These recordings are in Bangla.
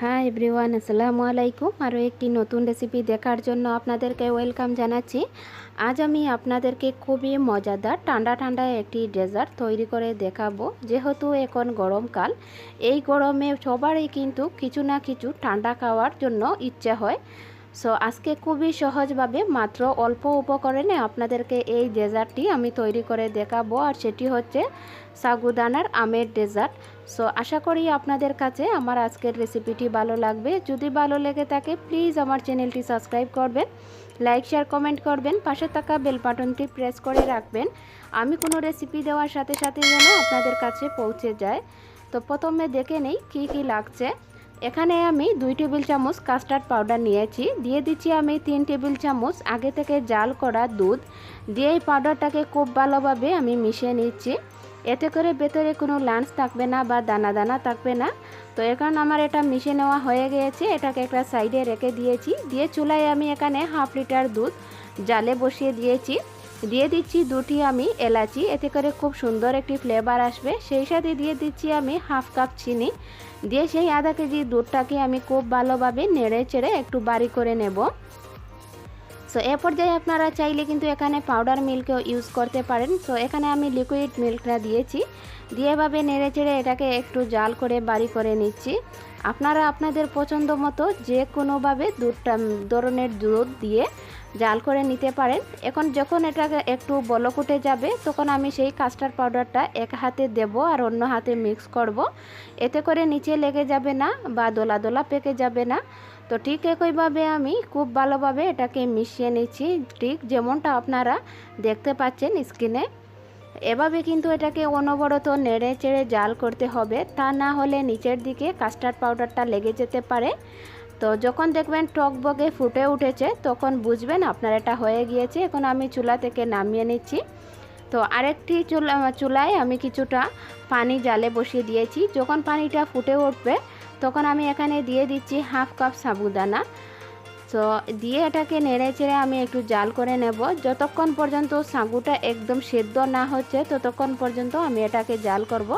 হাই এভরিওয়ান, আসসালামু আলাইকুম। আরও একটি নতুন রেসিপি দেখার জন্য আপনাদেরকে ওয়েলকাম জানাচ্ছি। আজ আমি আপনাদেরকে খুবই মজাদার ঠান্ডা ঠান্ডা একটি ডেজার্ট তৈরি করে দেখাবো। যেহেতু এখন গরমকাল, এই গরমে সবারই কিন্তু কিছু না কিছু ঠান্ডা খাওয়ার জন্য ইচ্ছে হয়। সো আজকে খুবই সহজভাবে মাত্র অল্প উপকরণে আপনাদেরকে এই ডেজার্টটি আমি তৈরি করে দেখাবো, আর সেটি হচ্ছে সাগুদানার আমের ডেজার্ট। সো আশা করি আপনাদের কাছে আমার আজকের রেসিপিটি ভালো লাগবে। যদি ভালো লেগে থাকে প্লিজ আমার চ্যানেলটি সাবস্ক্রাইব করবেন, লাইক শেয়ার কমেন্ট করবেন, পাশে থাকা বেল বাটনটি প্রেস করে রাখবেন, আমি কোনো রেসিপি দেওয়ার সাথে সাথে যেন আপনাদের কাছে পৌঁছে যায়। তো প্রথমে দেখে নেই কি কি লাগছে। এখানে আমি 2 টেবিল চামচ কাস্টার্ড পাউডার নিয়েছি। দিয়ে দিচ্ছি আমি 3 টেবিল চামচ আগে থেকে জাল করা দুধ। দিয়ে এই পাউডারটাকে খুব ভালোভাবে আমি মিশিয়ে নিচ্ছি। এতে করে ভেতরে কোনো লাঞ্চ থাকবে না বা দানা দানা থাকবে না। তো এখন আমার এটা মিশিয়ে নেওয়া হয়ে গিয়েছে। এটাকে একটা সাইডে রেখে দিয়েছি। দিয়ে চুলায় আমি এখানে 1/2 লিটার দুধ জালে বসিয়ে দিয়েছি। দিয়ে দিচ্ছি 2টি আমি এলাচি, এতে করে খুব সুন্দর একটি ফ্লেভার আসবে। সেই সাথে দিয়ে দিচ্ছি আমি 1/2 কাপ চিনি। দিয়ে সেই আধা কেজি দুধটাকে আমি খুব ভালোভাবে নেড়ে চেড়ে একটু বাড়ি করে নেব। সো এ পর্যায়ে আপনারা চাইলে কিন্তু এখানে পাউডার মিল্কও ইউজ করতে পারেন। সো এখানে আমি লিকুইড মিল্কটা দিয়েছি। দিয়ে এভাবে নেড়ে চেড়ে এটাকে একটু জাল করে বাড়ি করে নিচ্ছি। আপনারা আপনাদের পছন্দ মতো যে কোনোভাবে ধরনের দুধ দিয়ে জাল করে নিতে পারেন। এখন যখন এটাকে একটু বলক উঠে যাবে তখন আমি সেই কাস্টার্ড পাউডারটা এক হাতে দেব আর অন্য হাতে মিক্স করব। এতে করে নিচে লেগে যাবে না বা দোলা দোলা পেকে যাবে না। তো ঠিক একইভাবে আমি খুব ভালোভাবে এটাকে মিশিয়ে নিচ্ছি, ঠিক যেমনটা আপনারা দেখতে পাচ্ছেন স্ক্রিনে। এভাবে কিন্তু এটাকে অনবরত নেড়ে চেড়ে জাল করতে হবে, তা না হলে নিচের দিকে কাস্টার্ড পাউডারটা লেগে যেতে পারে। তো যখন দেখবেন টকবগে ফুটে উঠেছে তখন বুঝবেন আপনার এটা হয়ে গিয়েছে। এখন আমি চুলা থেকে নামিয়ে নিচ্ছি। তো আরেকটি চুলায় আমি কিছুটা পানি জালে বসিয়ে দিয়েছি। যখন পানিটা ফুটে উঠবে তখন আমি এখানে দিয়ে দিচ্ছি 1/2 কাপ সাবুদানা। তো দিয়ে এটাকে নেড়ে চেড়ে আমি একটু জাল করে নেব। যতক্ষণ পর্যন্ত সাগুটা একদম সেদ্ধ না হচ্ছে ততক্ষণ পর্যন্ত আমি এটাকে জাল করব।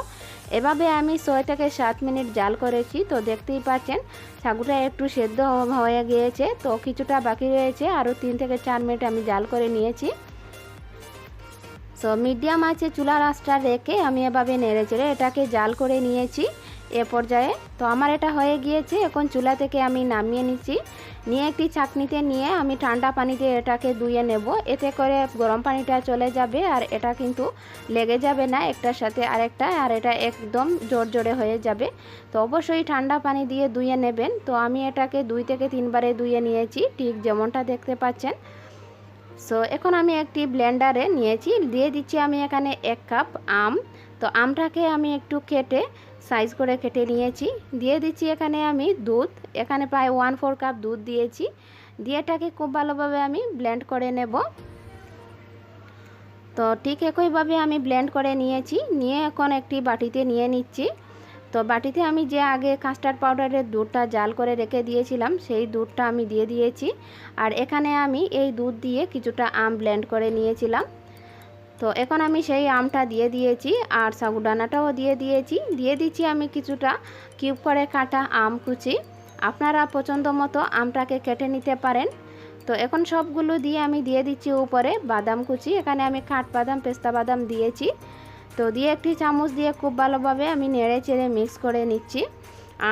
এভাবে আমি 6 থেকে 7 মিনিট জাল করেছি। তো দেখতেই পাচ্ছেন সাগুটা একটু সেদ্ধ হয়ে গিয়েছে। তো কিছুটা বাকি রয়েছে, আরও 3 থেকে 4 মিনিট আমি জাল করে নিয়েছি। সো মিডিয়াম আছে চুলার আঁচটা রেখে আমি এভাবে নেড়ে চেড়ে এটাকে জাল করে নিয়েছি এ পর্যায়ে। তো আমার এটা হয়ে গিয়েছে। এখন চুলা থেকে আমি নামিয়ে নিচ্ছি। নিয়ে একটি ছাঁকনিতে নিয়ে আমি ঠান্ডা পানিতে এটাকে ধুয়ে নেব। এতে করে গরম পানিটা চলে যাবে আর এটা কিন্তু লেগে যাবে না একটার সাথে আরেকটা, আর এটা একদম জোরে হয়ে যাবে। তো অবশ্যই ঠান্ডা পানি দিয়ে ধুয়ে নেবেন। তো আমি এটাকে 2 থেকে 3 বারে ধুয়ে নিয়েছি, ঠিক যেমনটা দেখতে পাচ্ছেন। সো এখন আমি একটি ব্লেন্ডারে নিয়েছি। দিয়ে দিচ্ছি আমি এখানে 1 কাপ আম। তো আমটাকে আমি একটু কেটে সাইজ করে কেটে নিয়েছি। দিয়ে দিচ্ছি এখানে আমি দুধ, এখানে প্রায় 1/4 কাপ দুধ দিয়েছি। দিয়ে এটাকে খুব ভালোভাবে আমি ব্লেন্ড করে নেব। তো ঠিক একইভাবে আমি ব্লেন্ড করে নিয়েছি। নিয়ে এখন একটি বাটিতে নিয়ে নিচ্ছি। তো বাটিতে আমি যে আগে কাস্টার্ড পাউডারের দুধটা জাল করে রেখে দিয়েছিলাম সেই দুধটা আমি দিয়ে দিয়েছি। আর এখানে আমি এই দুধ দিয়ে কিছুটা আম ব্লেন্ড করে নিয়েছিলাম। তো এখন আমি সেই আমটা দিয়ে দিয়েছি আর সাগুদানাটাও দিয়ে দিয়েছি। দিয়ে দিচ্ছি আমি কিছুটা কিউব করে কাটা আম কুচি। আপনারা পছন্দ মতো আমটাকে কেটে নিতে পারেন। তো এখন সবগুলো দিয়ে আমি দিয়ে দিচ্ছি উপরে বাদাম কুচি। এখানে আমি কাঠবাদাম পেস্তা বাদাম দিয়েছি। তো দিয়ে একটি চামচ দিয়ে খুব ভালোভাবে আমি নেড়ে চেড়ে মিক্স করে নিচ্ছি।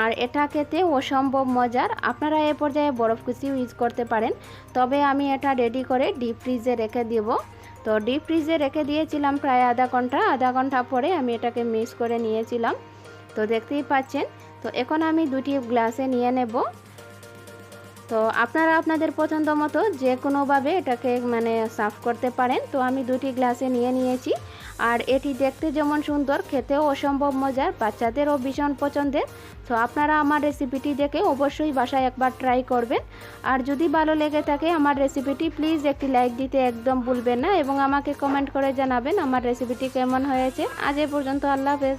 আর এটা খেতে অসম্ভব মজার। আপনারা এ পর্যায়ে বরফ কুচিও ইউজ করতে পারেন। তবে আমি এটা রেডি করে ডিপ ফ্রিজে রেখে দেব। তো ডিপ ফ্রিজে রেখে দিয়েছিলাম প্রায় আধা ঘন্টা পরে আমি এটাকে মিক্স করে নিয়েছিলাম। তো দেখতেই পাচ্ছেন। তো এখন আমি 2টি গ্লাসে নিয়ে নেব। তো আপনারা আপনাদের পছন্দ মতো যে কোনোভাবে এটাকে সার্ভ করতে পারেন। তো আমি 2টি গ্লাসে নিয়ে নিয়েছি। আর এটি দেখতে যেমন সুন্দর, খেতেও অসম্ভব মজার, বাচ্চাদেরও ভীষণ পছন্দের। তো আপনারা আমার রেসিপিটি দেখে অবশ্যই বাসায় একবার ট্রাই করবেন। আর যদি ভালো লেগে থাকে আমার রেসিপিটি প্লিজ একটি লাইক দিতে একদম ভুলবেন না এবং আমাকে কমেন্ট করে জানাবেন আমার রেসিপিটি কেমন হয়েছে। আজ এ পর্যন্ত, আল্লাহ হাফেজ।